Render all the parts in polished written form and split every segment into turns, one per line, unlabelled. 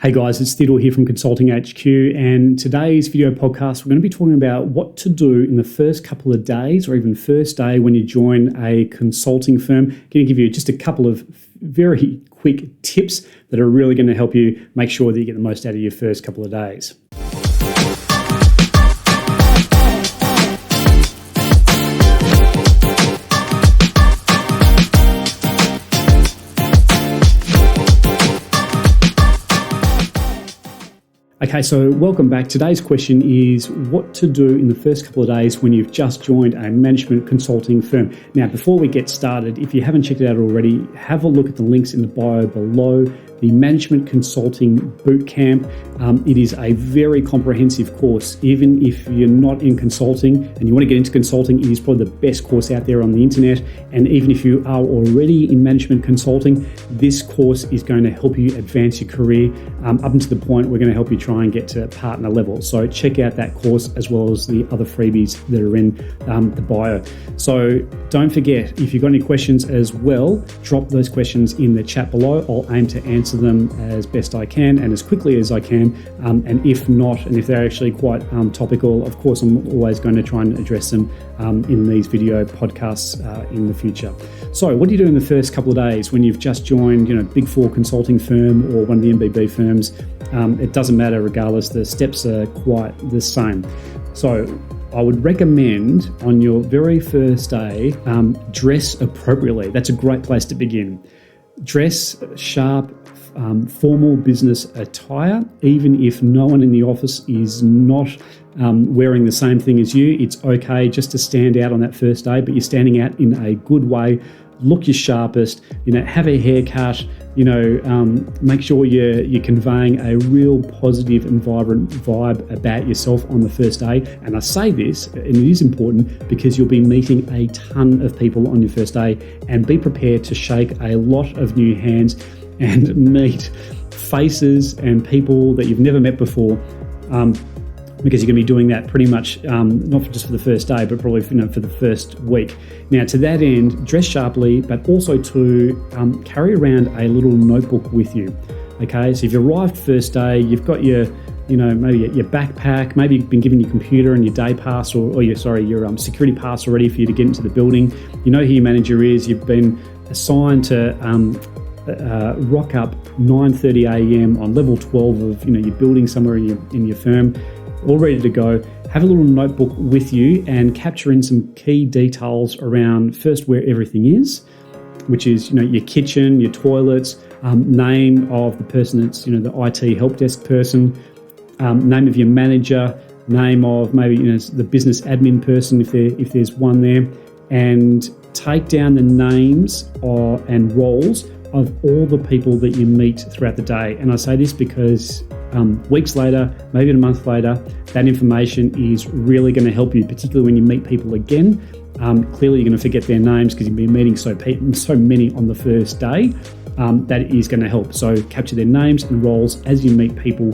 Hey guys, it's Theodore here from ConsultingHQ, and today's video podcast, we're going to be talking about what to do in the first couple of days or even first day when you join a consulting firm. I'm going to give you just a couple of very quick tips that are really going to help you make sure that you get the most out of your first couple of days. Okay, so welcome back. Today's question is what to do in the first couple of days when you've just joined a management consulting firm. Now, before we get started, if you haven't checked it out already, have a look at the links in the bio below. The Management Consulting Bootcamp. It is a very comprehensive course. Even if you're not in consulting and you want to get into consulting, it is probably the best course out there on the internet. And even if you are already in management consulting, this course is going to help you advance your career up until the point we're going to help you try and get to partner level. So check out that course as well as the other freebies that are in the bio. So don't forget, if you've got any questions as well, drop those questions in the chat below. I'll aim to answer them as best I can and as quickly as I can. And if not, and if they're actually quite topical, of course, I'm always going to try and address them in these video podcasts in the future. So what do you do in the first couple of days when you've just joined, Big Four consulting firm or one of the MBB firms? It doesn't matter regardless, the steps are quite the same. So I would recommend on your very first day, dress appropriately. That's a great place to begin. Dress sharp, formal business attire. Even if no one in the office is not wearing the same thing as you, it's okay just to stand out on that first day, but you're standing out in a good way. Look your sharpest, have a haircut, make sure you're conveying a real positive and vibrant vibe about yourself on the first day. And I say this, and it is important because you'll be meeting a ton of people on your first day, and be prepared to shake a lot of new hands and meet faces and people that you've never met before. Because you're going to be doing that pretty much, not just for the first day, but probably for the first week. Now, to that end, dress sharply, but also to carry around a little notebook with you. Okay, so if you arrived first day, you've got your, maybe your backpack, maybe you've been given your computer and your day pass, or your security pass already for you to get into the building. You know who your manager is. You've been assigned to rock up 9:30 a.m. on level 12 of your building somewhere in your firm. All ready to go. Have a little notebook with you and capture in some key details around first where everything is, which is your kitchen, your toilets, name of the person that's the IT help desk person, name of your manager, name of maybe the business admin person if there's one there, and take down the names and roles of all the people that you meet throughout the day. And I say this because weeks later, maybe a month later, that information is really going to help you, particularly when you meet people again. Clearly, you're going to forget their names because you've been meeting so many on the first day. That is going to help. So capture their names and roles as you meet people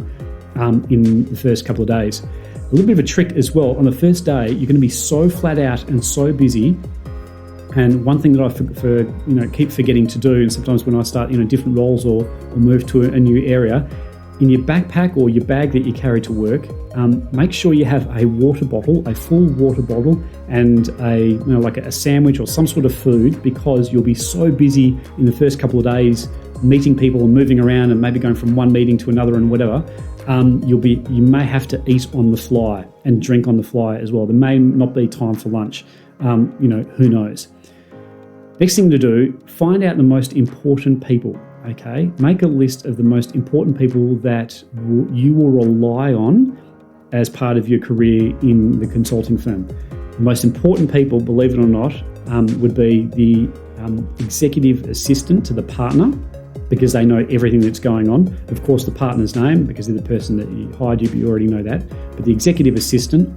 in the first couple of days. A little bit of a trick as well. On the first day, you're going to be so flat out and so busy. And one thing that I keep forgetting to do, and sometimes when I start different roles or move to a new area, in your backpack or your bag that you carry to work, make sure you have a water bottle, a full water bottle, and like a sandwich or some sort of food, because you'll be so busy in the first couple of days meeting people and moving around and maybe going from one meeting to another and whatever. You may have to eat on the fly and drink on the fly as well. There may not be time for lunch. Who knows? Next thing to do, find out the most important people. Okay, make a list of the most important people that you will rely on as part of your career in the consulting firm. The most important people, believe it or not, would be the executive assistant to the partner, because they know everything that's going on. Of course, the partner's name, because they're the person that hired you, but you already know that. But the executive assistant,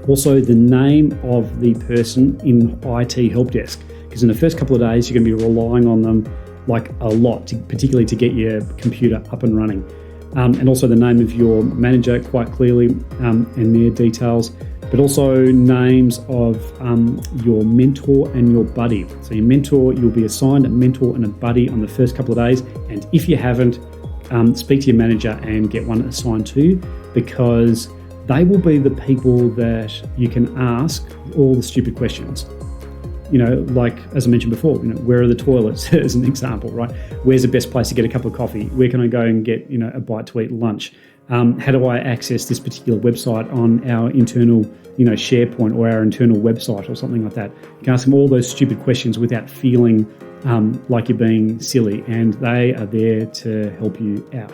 also the name of the person in IT help desk, because in the first couple of days, you're going to be relying on them like a lot, particularly to get your computer up and running. And also the name of your manager quite clearly and their details, but also names of your mentor and your buddy. So your mentor, you'll be assigned a mentor and a buddy on the first couple of days. And if you haven't, speak to your manager and get one assigned to you, because they will be the people that you can ask all the stupid questions. Like as I mentioned before, where are the toilets as an example, right? Where's the best place to get a cup of coffee? Where can I go and get, a bite to eat lunch? How do I access this particular website on our internal, SharePoint or our internal website or something like that? You can ask them all those stupid questions without feeling like you're being silly, and they are there to help you out.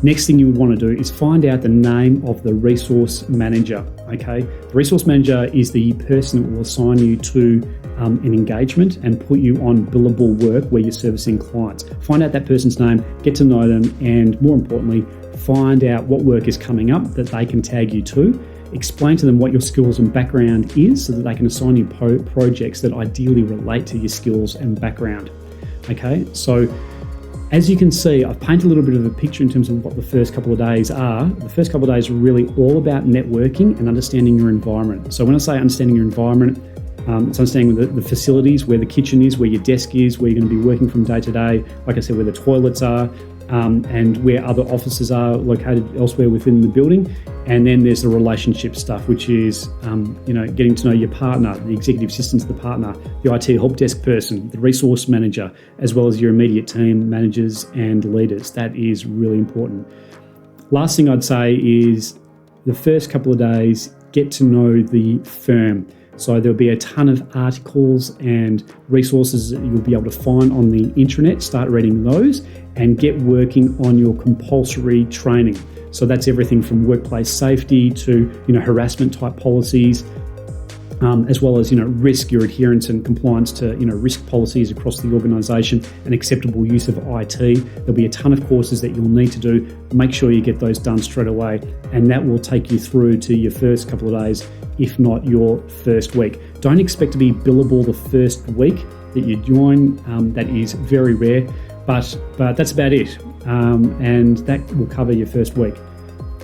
Next thing you would want to do is find out the name of the resource manager, okay? The resource manager is the person that will assign you to an engagement and put you on billable work where you're servicing clients. Find out that person's name, get to know them, and more importantly, find out what work is coming up that they can tag you to. Explain to them what your skills and background is so that they can assign you projects that ideally relate to your skills and background, okay? So as you can see, I've painted a little bit of a picture in terms of what the first couple of days are. The first couple of days are really all about networking and understanding your environment. So when I say understanding your environment, it's understanding the facilities, where the kitchen is, where your desk is, where you're going to be working from day to day. Like I said, where the toilets are, and where other offices are located elsewhere within the building. And then there's the relationship stuff, which is, getting to know your partner, the executive assistant to the partner, the IT help desk person, the resource manager, as well as your immediate team, managers and leaders. That is really important. Last thing I'd say is the first couple of days, get to know the firm. So there'll be a ton of articles and resources that you'll be able to find on the intranet. Start reading those and get working on your compulsory training. So that's everything from workplace safety to, harassment type policies, as well as, risk, your adherence and compliance to, risk policies across the organisation and acceptable use of IT. There'll be a ton of courses that you'll need to do. Make sure you get those done straight away, and that will take you through to your first couple of days, if not your first week. Don't expect to be billable the first week that you join. That is very rare, but that's about it. And that will cover your first week.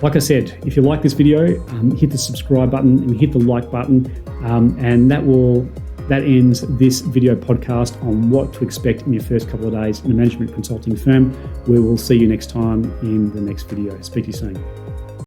Like I said, if you like this video, hit the subscribe button and hit the like button, and that ends this video podcast on what to expect in your first couple of days in a management consulting firm. We will see you next time in the next video. Speak to you soon.